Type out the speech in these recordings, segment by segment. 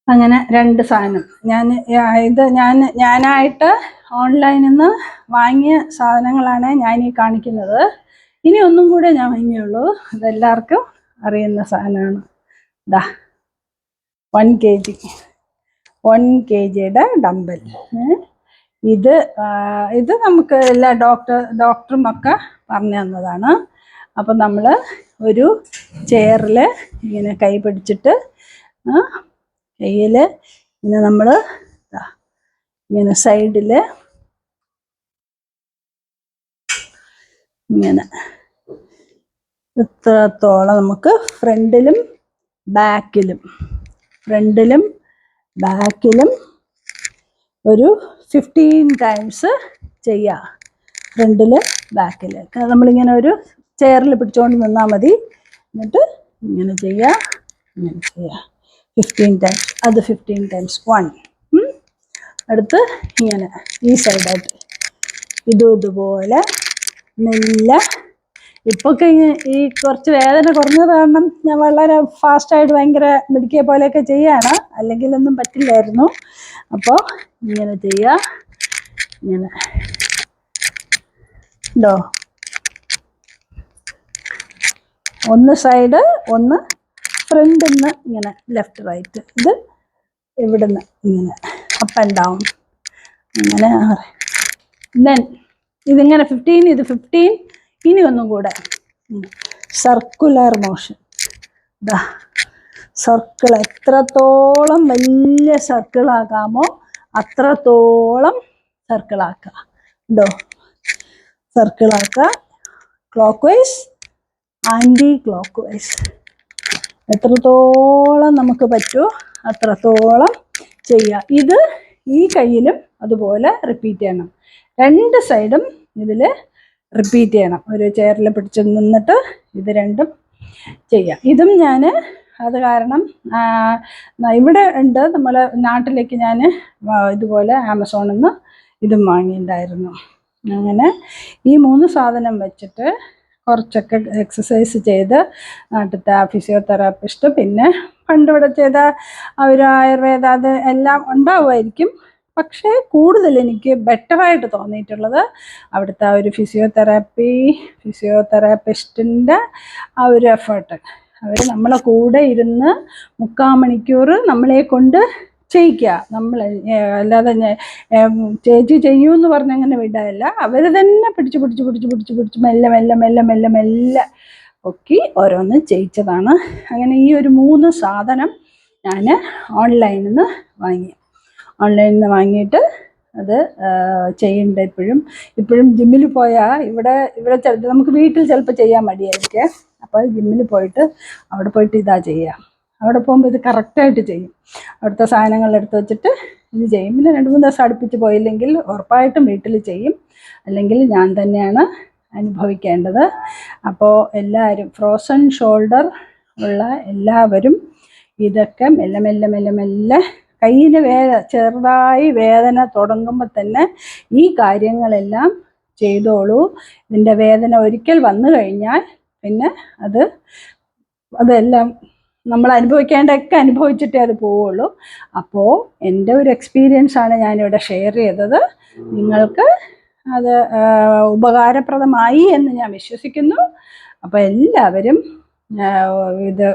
അങ്ങനെ 2 സാധനം ഞാനായിട്ട് ഓൺലൈനിൽ നിന്ന് വാങ്ങിയ സാധനങ്ങളാണ് ഞാൻ ഈ കാണിക്കുന്നത്. ഇനി ഒന്നും കൂടെ ഞാൻ വാങ്ങിയുള്ളൂ. ഇതെല്ലാവർക്കും അറിയുന്ന സാധനമാണ്. ഇതാ 1 kg ഡംബൽ. ഇത് നമുക്ക് എല്ലാ ഡോക്ടറും ഒക്കെ പറഞ്ഞു തന്നതാണ്. അപ്പം നമ്മൾ ഒരു ചെയറിൽ ഇങ്ങനെ കൈ പിടിച്ചിട്ട് കയ്യിൽ ഇങ്ങനെ നമ്മൾ ഇങ്ങനെ സൈഡിൽ ഇങ്ങനെ ഇത്രത്തോളം നമുക്ക് ഫ്രണ്ടിലും ബാക്കിലും ഒരു 15 ടൈംസ് ചെയ്യാം. ഫ്രണ്ടിൽ ബാക്കിൽ നമ്മളിങ്ങനെ ഒരു ചെയറിൽ പിടിച്ചുകൊണ്ട് നിന്നാൽ മതി. എന്നിട്ട് ഇങ്ങനെ ചെയ്യുക, 15 ടൈംസ്. അത് 15 ടൈംസ് 1. അടുത്ത് ഇങ്ങനെ ഈ സൈഡായിട്ട് ഇതുപോലെ മെല്ലെ. ഇപ്പൊക്കെ ഈ കുറച്ച് വേദന കുറഞ്ഞത് കാരണം ഞാൻ വളരെ ഫാസ്റ്റായിട്ട് ഭയങ്കര മിടുക്കിയെ പോലെയൊക്കെ ചെയ്യാണ്. അല്ലെങ്കിൽ ഒന്നും പറ്റില്ലായിരുന്നു. അപ്പോൾ ഇങ്ങനെ ചെയ്യുക. ഇങ്ങനെ ഉണ്ടോ? ഒന്ന് സൈഡ്, ഒന്ന് ഫ്രണ്ടിൽ നിന്ന് ഇങ്ങനെ ലെഫ്റ്റ് റൈറ്റ്. ഇത് ഇവിടുന്ന് ഇങ്ങനെ അപ്പ് ആൻഡ് ഡൗൺ ഇങ്ങനെ. ഇതിങ്ങനെ 15, ഇത് 15. ഇനി ഒന്നും കൂടെ സർക്കുലർ മോഷൻ. ഇതാ സർക്കിൾ എത്രത്തോളം വലിയ സർക്കിളാക്കാമോ അത്രത്തോളം സർക്കിളാക്കുക. ഉണ്ടോ? സർക്കിളാക്കുക. Clockwise, anticlockwise. എത്രത്തോളം നമുക്ക് പറ്റുമോ അത്രത്തോളം ചെയ്യുക. ഇത് ഈ കയ്യിലും അതുപോലെ റിപ്പീറ്റ് ചെയ്യണം. 2 സൈഡും ഇതിൽ റിപ്പീറ്റ് ചെയ്യണം. ഒരു ചെയറിൽ പിടിച്ച് നിന്നിട്ട് ഇത് രണ്ടും ചെയ്യാം. ഇതും ഞാൻ അത് കാരണം ഇവിടെ ഉണ്ട്. നമ്മളെ നാട്ടിലേക്ക് ഞാൻ ഇതുപോലെ ആമസോണിൽ നിന്ന് ഇതും വാങ്ങിയിട്ടുണ്ടായിരുന്നു. അങ്ങനെ ഈ 3 സാധനം വെച്ചിട്ട് കുറച്ചൊക്കെ എക്സസൈസ് ചെയ്ത് നാട്ടിലത്തെ ഫിസിയോതെറാപ്പിസ്റ്റ്, പിന്നെ പണ്ടിവിടെ ചെയ്ത ഒരു ആയുർവേദ, അത് എല്ലാം ഉണ്ടാവുമായിരിക്കും. പക്ഷേ കൂടുതൽ എനിക്ക് ബെറ്ററായിട്ട് തോന്നിയിട്ടുള്ളത് അവിടുത്തെ ആ ഒരു ഫിസിയോതെറാപ്പിസ്റ്റിൻ്റെ ആ ഒരു എഫേർട്ട്. അവർ നമ്മളെ കൂടെ ഇരുന്ന് 3/4 മണിക്കൂർ നമ്മളെ കൊണ്ട് ചെയ്യിക്കുക. അല്ലാതെ ചേച്ചി ചെയ്യൂന്ന് പറഞ്ഞ് അങ്ങനെ വിടാല്ല. അവർ തന്നെ പിടിച്ച് മെല്ലെ ഒക്കെ ഓരോന്ന് ചെയ്യിച്ചതാണ്. അങ്ങനെ ഈ ഒരു 3 സാധനം ഞാൻ ഓൺലൈനിൽ നിന്ന് വാങ്ങിയിട്ട് അത് ചെയ്യുന്നുണ്ട്. ഇപ്പോഴും ജിമ്മിൽ പോയാൽ ഇവിടെ ചിലപ്പോൾ നമുക്ക് വീട്ടിൽ ചിലപ്പോൾ ചെയ്യാൻ മടിയായിരിക്കും. അപ്പോൾ ജിമ്മിൽ പോയിട്ട് അവിടെ പോയിട്ട് ഇതാ ചെയ്യുക. അവിടെ പോകുമ്പോൾ ഇത് കറക്റ്റായിട്ട് ചെയ്യും. അവിടുത്തെ സാധനങ്ങൾ എടുത്ത് വെച്ചിട്ട് ഇത് ചെയ്യും. പിന്നെ 2-3 ദിവസം അടുപ്പിച്ച് പോയില്ലെങ്കിൽ ഉറപ്പായിട്ടും വീട്ടിൽ ചെയ്യും. അല്ലെങ്കിൽ ഞാൻ തന്നെയാണ് അനുഭവിക്കേണ്ടത്. അപ്പോൾ എല്ലാവരും ഫ്രോസൺ ഷോൾഡർ ഉള്ള എല്ലാവരും ഇതൊക്കെ മെല്ലെ കയ്യിൽ ചെറുതായി വേദന തുടങ്ങുമ്പോൾ തന്നെ ഈ കാര്യങ്ങളെല്ലാം ചെയ്തോളൂ. ഇതിൻ്റെ വേദന ഒരിക്കൽ വന്നു കഴിഞ്ഞാൽ പിന്നെ അതെല്ലാം നമ്മൾ അനുഭവിക്കേണ്ടതൊക്കെ അനുഭവിച്ചിട്ടേ അത് പോവുള്ളൂ. അപ്പോൾ എൻ്റെ ഒരു എക്സ്പീരിയൻസാണ് ഞാനിവിടെ ഷെയർ ചെയ്തത്. നിങ്ങൾക്ക് അത് ഉപകാരപ്രദമായി എന്ന് ഞാൻ വിശ്വസിക്കുന്നു. അപ്പോൾ എല്ലാവരും ഇത്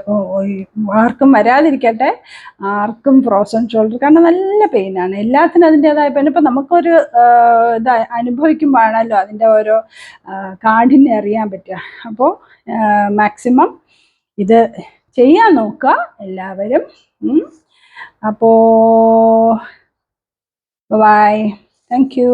ആർക്കും വരാതിരിക്കട്ടെ. ആർക്കും ഫ്രോസൺ ഷോൾഡർ, കാരണം നല്ല പെയിനാണ്. എല്ലാത്തിനും അതിൻ്റേതായ പെയിൻ. ഇപ്പം നമുക്കൊരു ഇത് അനുഭവിക്കുമ്പോഴാണല്ലോ അതിൻ്റെ ഓരോ കാഠിന്യം അറിയാൻ പറ്റുക. അപ്പോൾ മാക്സിമം ഇത് ചെയ്യാൻ നോക്കുക എല്ലാവരും. അപ്പോൾ ബൈ, താങ്ക് യു.